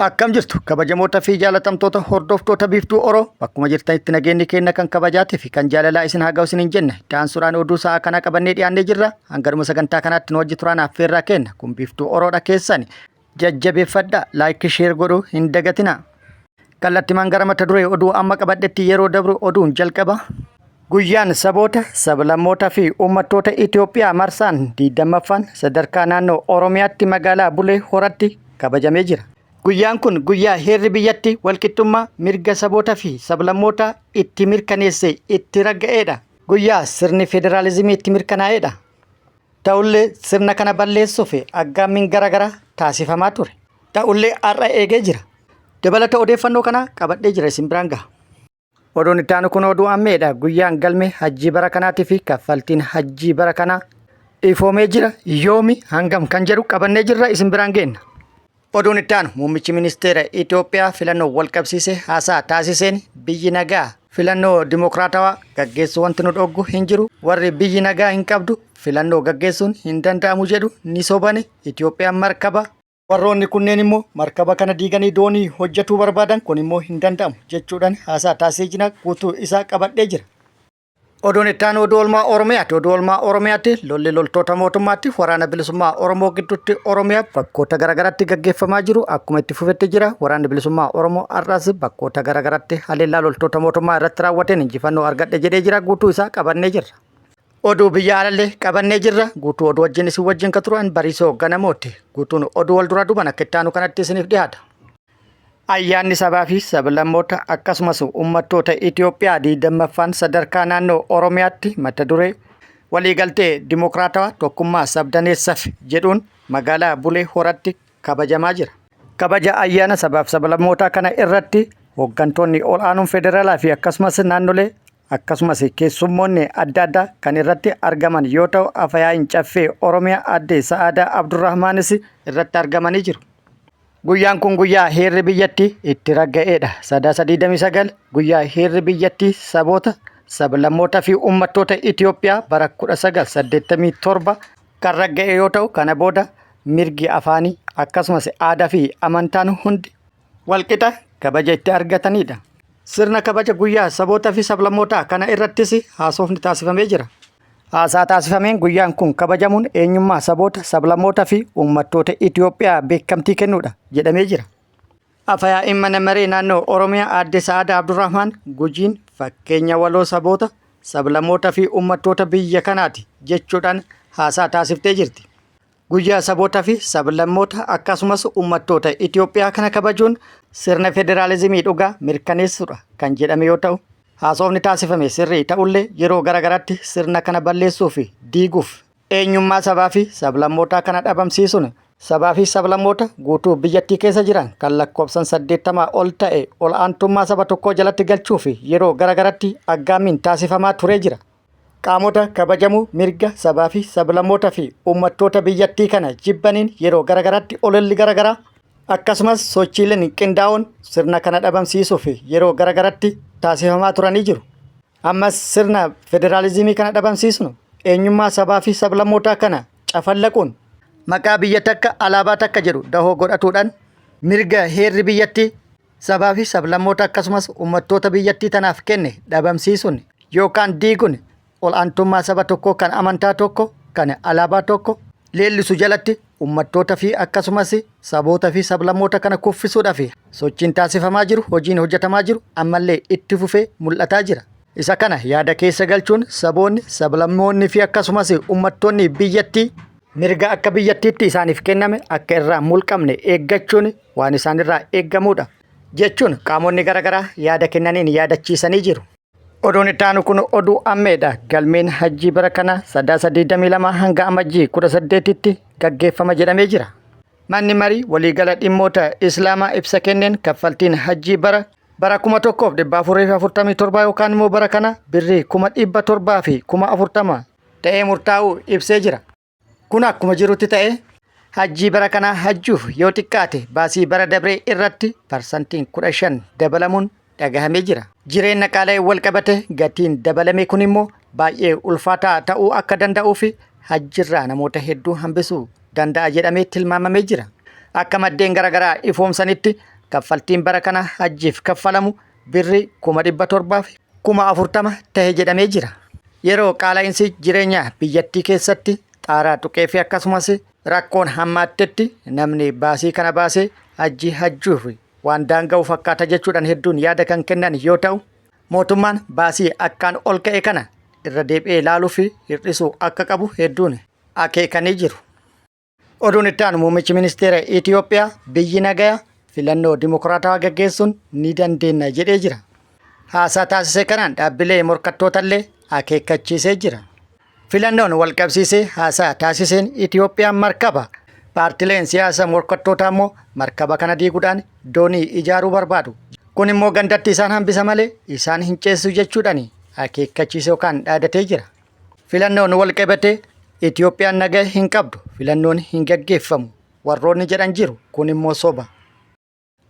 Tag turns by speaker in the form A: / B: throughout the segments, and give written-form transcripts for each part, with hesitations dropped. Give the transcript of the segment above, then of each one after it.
A: Akkam jirtu kabajamoota fi jaalatamtoota hordoftoota biiftuu Oroo bakkuma jirtanitti nageenyi keenya kan kabajaatii fi kan jaalalaa isin haa ga'u isiniin jenne daansuudhaan oduu sa'a kana qabannee dhiyaannee jirra. Hangaruma sagantaa kanaatti nu wajji turaan affeerraa kenna kun biiftuu Oroodha keessani jajjabeeffadhaa laayik sheer godhuu hin dagatina. Kallattimaan gara mata duree oduu amma qabadhetti yeroo dabru oduun jalqaba. Guyyaan saboota sablammootaa fi uummattoota Itoophiyaa marsaan 20ffaan sadarkaa naannoo Oromiyaatti magaalaa Bulee Horatti kabajamee jira. Guyyaan kun guyyaa heerri biyyatti walqixxummaa mirga saboota fi sablammootaa itti mirkaneesse itti ragga'eedha. Guyyaa sirni federaalizimii itti mirkanaa'eedha. Ta'ullee sirna kana balleessuuf aggaammiin garaagaraa taasifamaa ture. Ta'ullee har'a eegee jira. Dabalata odeeffannoo kana qabadhee jira isin biraan gaha. Oduun itti aanu kun oduu ammeedha. Guyyaan galmee hajjii bara kanaatii fi kaffaltiin hajjii bara kanaa ifoomee jira. Yoomi hangam kan jedhu qabannee jirra isin biraan geenna. Oduun itti aanu muummichi ministeera Itoophiyaa filannoo walqabsiisee haasaa taasiseen biyyi nagaa filannoo dimokiraatawaa gaggeessuu wanti nu dhoggu hin jiru. Warri biyyi nagaa hin qabdu filannoo gaggeessuun hin danda'amu jedhu ni sobane. Itoophiyaan markaba. Warroonni kunneen immoo markaba kana diiganii doonii hojjetuu barbaadan kun immoo hin danda'amu jechuudhaan haasaa taasisee jira. Guutuu isaa qabadhee jira. Oduun itti aanu oduu oolmaa Oromiyaati. Oduu oolmaa Oromiyaatti lolli loltoota mootummaatti waraana bilisummaa Oromoo gidduutti Oromiyaa bakkoota garaagaraatti gaggeeffamaa jiru akkuma itti fufetti jira. Waraanni bilisummaa Oromoo har'as bakkoota garaagaraatti haleellaa loltoota mootummaa irratti raawwateen injifannoo argadhe jedhee jira. Guutuu isaa qabannee jirra. Oduu biyya alallee qabannee jirra. Guutuu oduu wajjin isin wajjin kan turan Bariisoo Ganamooti. Guutuun oduu wal duraa duuban akka itti aanu kanatti isiniif dhiyaata. Ayyaanni sabaa fi sablammoota akkasumas uummattoota Itoophiyaa 20ffaan sadarkaa naannoo Oromiyaatti mata duree waliigaltee dimokiraatawaa tokkummaa sabdaneessaaf jedhuun magaalaa Bulee Horatti kabajamaa jira. Kabaja ayyaana sabaa fi sablammootaa kana irratti hooggantoonni ol'aanuun federaalaa fi akkasumas naannolee akkasumas keessummoonni adda addaa kan irratti argaman yoo ta'u afayaa'iin caffee Oromiyaa aadde Sa'aadaa Abdurrahmaanis irratti argamanii jiru. Guyyaan kun guyyaa heerri biyyatti itti ragga'eedha. 29 guyyaa heerri biyyatti saboota sablammootaa fi uummattoota Itoophiyaa bara 1987 kan ragga'e yoo ta'u kana booda mirgi afaanii akkasumas aadaa fi amantaan hundi walqixa kabaja itti argatanidha. Sirna kabaja guyyaa saboota fi sablammootaa kana irrattis haasofni taasifamee jira. Haasaa taasifameen guyyaan kun kabajamuun eenyummaa saboota sablammootaa fi uummattoota Itoophiyaa beekamtii kennuudha jedhamee jira. Afayaa'iin mana maree naannoo Oromiyaa aadde Sa'aadaa Abdurrahmaan gujiin fakkeenya waloo saboota sablammootaa fi uummattoota biyya kanaati jechuudhaan haasaa taasiftee jirti. Guyyaa sabootaa fi sablammoota akkasumas uummattoota Itoophiyaa kana kabajuun sirna federaalizimii dhugaa mirkaneessuudha kan jedhame yoo ta'u. Haasofni taasifame sirrii ta'ullee yeroo garaagaraatti sirna kana balleessuu fi diiguuf eenyummaa sabaa fi sablammootaa kana dhabamsiisuun sabaa fi sablammoota guutuu biyyattii keessa jiran kan lakkoofsan 80 ol ta'e ol'aantummaa saba tokkoo jalatti galchuu fi yeroo garaagaraatti aggaammiin taasifamaa turee jira. Qaamota kabajamuu mirga sabaa fi sablammoota fi uummattoota biyyattii kana jibbaniin yeroo garaagaraatti ololli garaagaraa akkasumas sochiileen qindaa'oon sirna kana dhabamsiisuu fi yeroo garaagaraatti taasifamaa turanii jiru. Ammas sirna federaalizimii kana dhabamsiisuun eenyummaa sabaa fi sablammootaa kana cafallaquun maqaa biyya takka alaabaa takka jedhu dahoo godhatuudhaan mirga heerri biyyattii sabaa fi sablammoota akkasumas uummattoota biyyattii tanaaf kenne dhabamsiisuun yookaan diiguun ol'aantummaa saba tokkoo kan amantaa tokko kan alaabaa tokko leellisu jalatti uummattoota fi akkasumas saboota fi sablammoota kana kuffisuudhaaf sochiin taasifamaa jiru hojiin hojjetamaa jiru ammallee itti fufee mul'ataa jira. Isa kana yaada keessa galchuun saboonni sablammoonni fi akkasumas uummattoonni biyyattii mirga akka biyyattiitti isaaniif kenname akka irraa mulqamne eeggachuun waan isaanirraa eeggamudha jechuun qaamonni garaagaraa yaada kennaniin yaadachiisanii jiru. Oduun itti aanu kun oduu ammeedha. Galmeen hajjii bara kana 22 hanga amajjii 18tti gaggeeffama jedhamee jira. Manni marii waliigala dhimmoota Islaamaa ibsa kenneen kaffaltiin hajjii bara 1447 yookaan immoo bara kana birrii 700 fi 40 ta'ee murtaa'uu ibsee jira. Kun akkuma jirutti ta'ee hajjii bara kana hajjuuf yoo xiqqaate baasii bara dabree irratti parsantiin 15 dabalamuun dhagahamee jira. Jireenya qaala'ee wal qabate gatiin dabalame kun immoo baay'ee ulfaataa ta'uu akka danda'uu fi hajjirraa namoota hedduu hambisuu danda'a jedhamee tilmaamamee jira. Akka maddeen garaagaraa ifoomsanitti kaffaltiin bara kana hajjiif kaffalamu birrii 740 ta'ee jedhamee jira. Yeroo qaala'insi jireenyaa biyyattii keessatti xaaraa tuqee fi akkasumas rakkoon hammaattetti namni baasii kana baasee hajjii hajjuuf waan daanga'u fakkaata jechuudhaan hedduun yaada kan kennan yoo ta'u, mootummaan baasii akkaan ol ka'e kana irra deebi'ee ilaaluu fi hir'isuu akka qabu hedduun akeekanii jiru. Oduun itti aanu muummichi ministeera Itoophiyaa biyyi nagayaa filannoo dimokiraatawaa gaggeessuun ni dandeenya jedhee jira. Haasaa taasise kanaan dhaabbilee morkattootallee akeekkachiisee jira. Filannoon wal qabsiisee haasaa taasiseen Itoophiyaan markaba. Paartileen siyaasa morkattootaa immoo markaba kana diiguudhaan doonii ijaaruu barbaadu. Kun immoo gandatti isaan hambisa malee isaan hin ceessu jechuudhaan akeekkachiise yookaan dhaadatee jira. Filannoon wal qabatee Itoophiyaan nagaa hin qabdu, filannoon hin gaggeeffamu warroonni jedhan jiru. Kun immoo soba.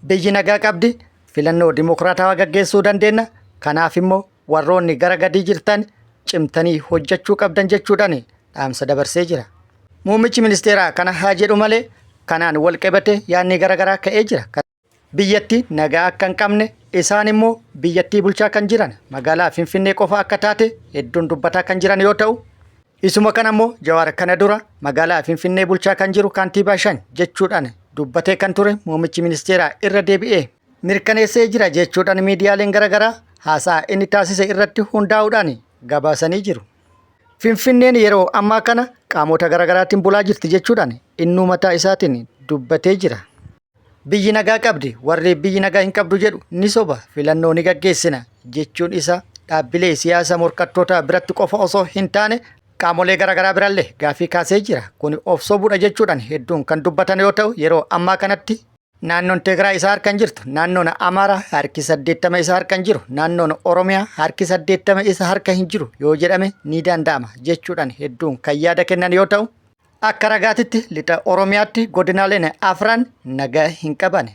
A: Biyyi nagaa qabdi, filannoo dimokiraatawaa gaggeessuu dandeenya. Kanaaf immoo warroonni gara gadii jirtan cimtanii hojjechuu qabdan jechuudhaan dhaamsa dabarsee jira. Muummichi ministeeraa kana haa jedhu malee kanaan wal qabatee yaadni garaagaraa ka'ee jira. Biyyatti nagaa akka hin qabne isaan immoo biyyattii bulchaa kan jiran magaalaa Finfinnee qofa akka taate hedduun dubbataa kan jiran yoo ta'u, isuma kana immoo Jawaar kana dura magaalaa Finfinnee bulchaa kan jiru kaantiibaa shan jechuudhaan dubbatee kan ture muummichi ministeeraa irra deebi'ee mirkaneessee jira jechuudhaan miidiyaaleen garaagaraa haasaa inni taasise irratti hundaa'uudhaan gabaasanii jiru. Finfinneen yeroo ammaa kana qaamota garaagaraatiin bulaa jirti jechuudhaan innuu mataa isaatiin dubbatee jira. Biyyi nagaa qabdi, warri biyyi nagaa hin qabdu jedhu ni soba, filannoo ni gaggeessina jechuun isaa dhaabbilee siyaasa morkattootaa biratti qofa osoo hin taane qaamolee garaagaraa birallee gaaffii kaasee jira. Kun of sobuudha jechuudhaan hedduun kan dubbatan yoo ta'u, yeroo ammaa kanatti naannoon Tigraay isa harkan jirtu, naannoon Amaaraa harki 80 isa harkan jiru, naannoon Oromiyaa harki 80 isa harka hin jiru yoo jedhame ni danda'ama jechuudhaan hedduun kan yaada kennan yoo ta'u, akka ragaatitti lixa Oromiyaatti godinaaleen afran nagaa hin qaban.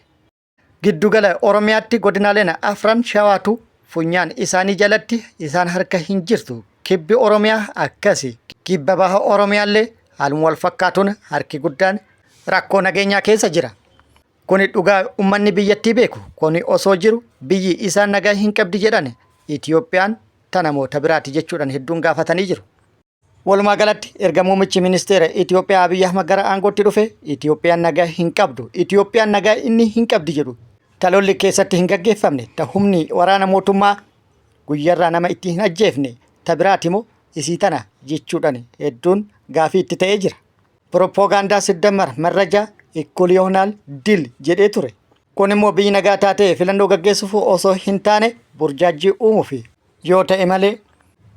A: Giddugala Oromiyaatti godinaaleen afran shawaatu funyaan isaanii jalatti isaan harka hin jirtu. Kibbi Oromiyaa akkasi. Kibba baha Oromiyaallee haaluma wal fakkaatuun harki guddaan rakkoo nageenyaa keessa jira. Kuni dhugaa uummanni biyyattii beeku. Kuni osoo jiru biyyi isaan nagaa hin qabdi jedhan Itoophiyaan tana namoota biraati jechuudhaan hedduun gaafatanii jiru. Walumaa galatti erga muummichi ministeera Itoophiyaa Abiyyi Ahmad gara aangootti dhufe Itoophiyaan nagaa hin qabdu. Itoophiyaan nagaa inni hin qabdi jedhu talolli keessatti hin gaggeeffamne, humni waraana mootummaa guyyaarraa nama itti hin ajjeefne, biraati immoo isii tana jechuudhaan hedduun gaafii itti ta'ee jira. Propoogaandaa siddamar marrajaa ikkul yoonaal dil jedhee ture. Kun immoo biyyi nagaa taatee filannoo gaggeessuuf osoo hin taane burjaajii uumuuf yoo ta'e malee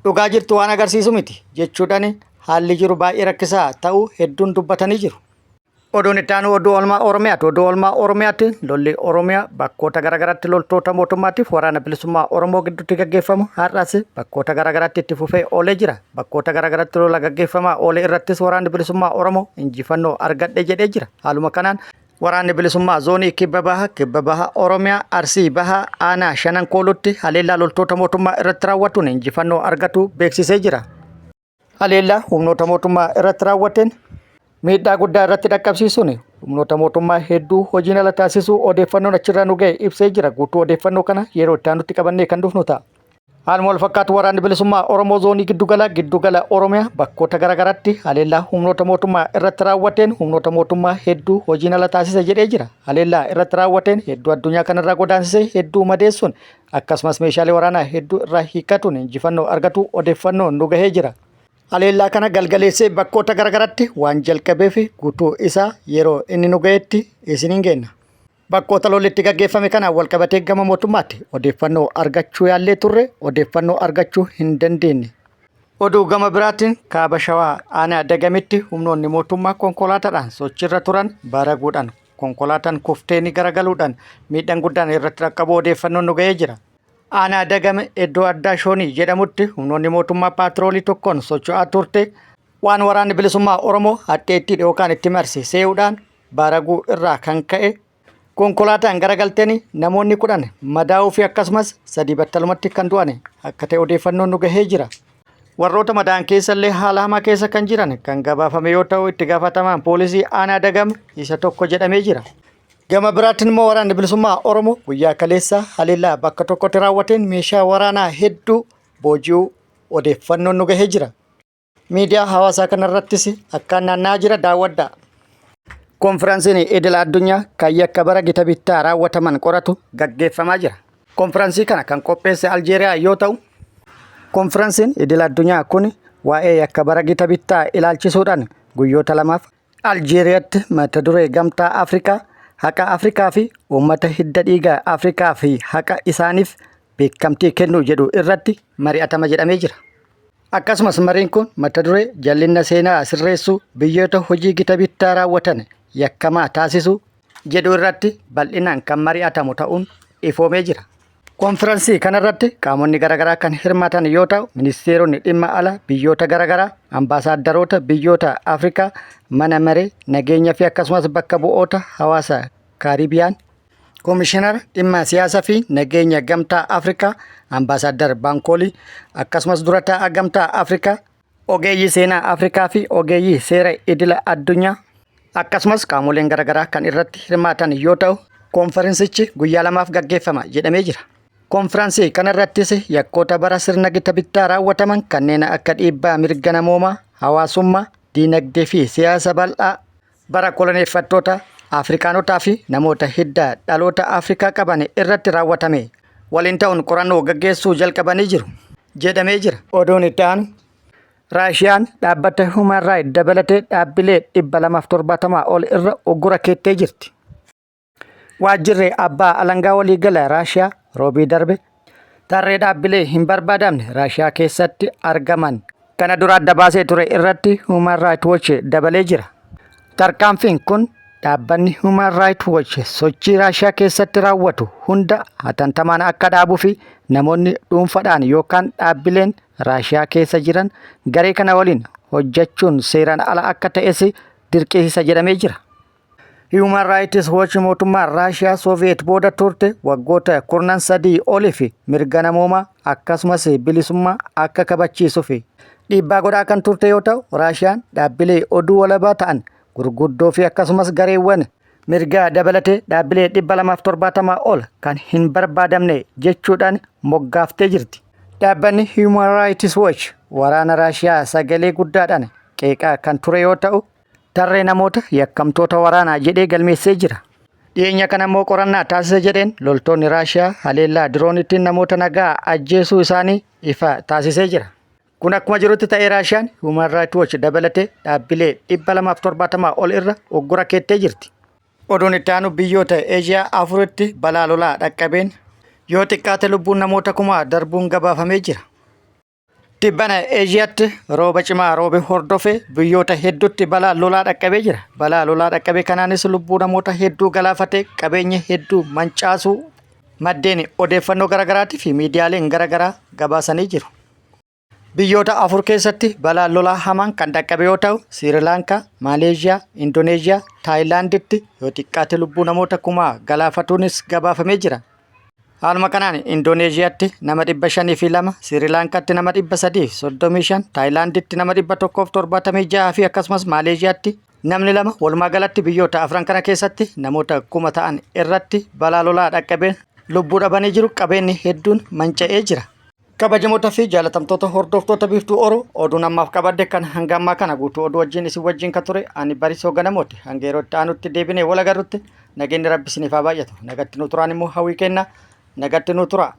A: dhugaa jirtu waan agarsiisu miti jechuudhaan haalli jiru baay'ee rakkisaa ta'uu hedduun dubbatanii jiru. Oduun itti aanu oduu oolmaa Oromiyaati. Oduu oolmaa Oromiyaatti lolli Oromiyaa bakkoota garaagaraatti loltoota mootummaatiif waraana bilisummaa Oromoo gidduutti gaggeeffamu har'as bakkoota garaagaraatti itti fufee oolee jira. Bakkoota garaagaraatti lola gaggeeffamaa oolee irrattis waraanni bilisummaa Oromoo injifannoo argadhe jedhee jira. Haaluma kanaan waraanni bilisummaa zoonii kibba baha Oromiyaa Arsii baha aanaa shanan koolutti haleellaa loltoota mootummaa irratti raawwatuun injifannoo argatu beeksisee jira. Haleellaa humnoota mootummaa irratti raawwateen miidhaa guddaa irratti dhaqqabsiisuun humnoota mootummaa hedduu hojiin ala taasisuu odeeffannoon achirraa nu ga'e ibsee jira. Guutuu odeeffannoo kana yeroo itti aanutti qabannee kan dhufnu ta'a. Haaluma wal fakkaatu waraanni bilisummaa Oromoo zoonii giddugala Oromiyaa bakkoota garaagaraatti haleellaa humnoota mootummaa irratti raawwateen humnoota mootummaa hedduu hojiin ala taasise jedhee jira. Haleellaa irratti raawwateen hedduu addunyaa kanarraa godaansisee hedduu madeessuun akkasumas meeshaalee waraanaa hedduu irraa hiikkatuun injifannoo argatu odeeffannoon nu gahee jira. Haleellaa kana galgaleessee bakkoota garaagaraatti waan jalqabeef guutuu isaa yeroo inni nu gaheetti isiniin geenna. Bakkoota lolli itti gaggeeffame kana wal qabatee gama mootummaatti odeeffannoo argachuu yaallee turre odeeffannoo argachuu hin dandeenye. Oduu gama biraatiin kaaba shawaa aanaa dagamitti humnoonni mootummaa konkolaataadhaan sochiirra turan baraguudhaan konkolaataan kufteenii garagaluudhaan miidhaan guddaan irratti dhaqqabu odeeffannoon nu gahee jira. Aanaa dagame iddoo addaa shoonii jedhamutti humnoonni mootummaa paatroolii tokkoon socho'aa turte waan waraanni bilisummaa Oromoo hadheetti yookaan itti marse see'uudhaan baraguu irraa kan ka'e konkolaataan garagalteen namoonni 10 madaa'uu fi akkasumas 3 battalumatti kan du'an akka ta'e odeeffannoon nu gahee jira. Warroota madaa'an keessallee haala hamaa keessa kan jiran kan gabaafame yoo ta'u itti gaafatamaan poolisii aanaa dagame isa tokko jedhamee jira. Gama biraatiin immoo waraanni bilisummaa Oromoo guyyaa kaleessa haleellaa bakka tokkotti raawwateen meeshaa waraanaa hedduu booji'uu odeeffannoon nu gahee jira. Miidiyaa hawaasaa kanarrattis akkaan naanna'aa jira daawwadhaa. Konfiraansiin idila addunyaa kan yakka bara gita bittaa raawwataman qoratu gaggeeffamaa jira. Konfiraansii kana kan qopheesse Aljeeriyaa yoo ta'u, konfiraansiin idila addunyaa kun waa'ee yakka bara gita bittaa ilaalchisuudhaan guyyoota lamaaf Aljeeriyaatti mata duree gamtaa Afrikaa, haqa Afrikaa fi uummata hidda dhiigaa Afrikaa fi haqa isaaniif beekamtii kennuu jedhu irratti mari'atama jedhamee jira. Akkasumas mariin kun mata duree jallinna seenaa sirreessuu biyyoota hojii gita bittaa raawwatan yakkamaa taasisuu jedhu irratti bal'inaan kan mari'atamu ta'uun ifoomee jira. Konfiraansii kanarratti qaamonni garaagaraa kan hirmaatan yoo ta'u, ministeeronni dhimma alaa biyyoota garaagaraa, ambaasaaddoroota biyyoota Afrikaa, mana maree nageenyaa fi akkasumas bakka bu'oota hawaasa Kaaribiyaan, Komishinara dhimma siyaasaa fi nageenya gamtaa Afrikaa, ambaasaaddar Baankoolii, akkasumas dura taa'aa gamtaa Afrikaa, ogeeyyii seenaa Afrikaa fi ogeeyyii seera idila addunyaa, akkasumas qaamoleen garaagaraa kan irratti hirmaatan yoo ta'u, konfiraansichi guyyaa lamaaf gaggeeffama jedhamee jira. Konfiraansii kanarrattis yakkoota bara sirna gita bittaa raawwataman kanneen akka dhiibbaa mirga namoomaa, hawaasummaa, diinagdee fi siyaasa bal'aa bara koloneeffattoota Afrikaanotaa fi namoota hidda dhaloota Afrikaa qaban irratti raawwatame waliin ta'uun qorannoo gaggeessuu jalqabanii jiru jedhamee jira. Oduun itti aanu Raashiyaan dhaabbata Human Rights dabalatee dhaabbilee 270 ol irra uggura keettee jirti. Waajjirri abbaa alangaa waliigala Raashiyaa roobii darbe tarree dhaabbilee hin barbaadamne Raashiyaa keessatti argaman kana dura adda baasee ture irratti Human Rights Watch dabalee jira. Tarkaanfiin kun dhaabbanni Human Rights Watch sochii Raashiyaa keessatti raawwatu hunda hatantamaan akka dhaabuu fi namoonni dhuunfaadhaan yookaan dhaabbileen Raashiyaa keessa jiran garee kana waliin hojjechuun seeraan ala akka ta'es dirqisiisa jedhamee jira. Human Rights Watch mootummaan Raashiyaa Sooviyeet booda turte waggoota 13 oliif mirga namoomaa akkasumas bilisummaa akka kabachiisuu fi dhiibbaa godhaa kan turte yoo ta'u, Raashiyaan dhaabbilee oduu walabaa ta'an gurguddoo fi akkasumas gareewwan mirgaa dabalatee dhaabbilee 270 ol kan hin barbaadamne jechuudhaan moggaaftee jirti. Dhaabbanni Human Rights Watch waraana Raashiyaa sagalee guddaadhaan qeeqaa kan ture yoo ta'u, tarree namoota yakkamtoota waraanaa jedhee galmeessee jira. Dhiyeenya kana immoo qorannaa taasise jedheen loltoonni Raashiyaa haleellaa diroonittiin namoota nagaa ajjeesuu isaanii ifa taasisee jira. Kun akkuma jirutti ta'ee Raashiyaan Human Rights Watch dabalatee dhaabbilee 270 ol irra uggura keettee jirti. Oduun itti aanu biyyoota Eeshiyaa afuritti balaa lolaa dhaqqabeen yoo xiqqaate lubbuun namoota 1000 darbuun gabaafamee jira. Tibbana Eeshiyaatti rooba cimaa roobe hordofee biyyoota hedduutti balaa lolaa dhaqqabee jira. Balaa lolaa dhaqqabee kanaanis lubbuu namoota hedduu galaafatee qabeenya hedduu mancaasuu maddeen odeeffannoo garaagaraatii fi miidiyaaleen garaagaraa gabaasanii jiru. Biyyoota afur keessatti balaa lolaa hamaan kan dhaqqabe yoo ta'u, Sirilaankaa, Maaleeshiyaa, Indooneeziyaa, Taayilaanditti yoo xiqqaate lubbuu namoota 1000 galaafatuunis gabaafamee jira. Haaluma kanaan Indooneeziyaatti nama 502, Sirilaankaatti nama 335, Taayilaanditti nama 176 fi akkasumas Maaleeshiyaatti namni 2 walumaa galatti biyyoota afran kana keessatti namoota 1000 ta'an irratti balaa lolaa dhaqqabeen lubbuu dhabanii jiru. Qabeenyi hedduun manca'ee jira. Kabajamoota fi jaalatamtoota hordoftoota biiftuu Oroo oduun ammaaf qabadde kan hanga ammaa kana guutuu oduu wajjin isin wajjin kan ture ani Barisoo Ganamooti. Hanga yeroo itti aanutti deebinee wal agarrutti nageenyi Rabbi isiniif haa baay'atu. Nagatti nu turaan immoo hawwii kenna. Nagatti nu tura.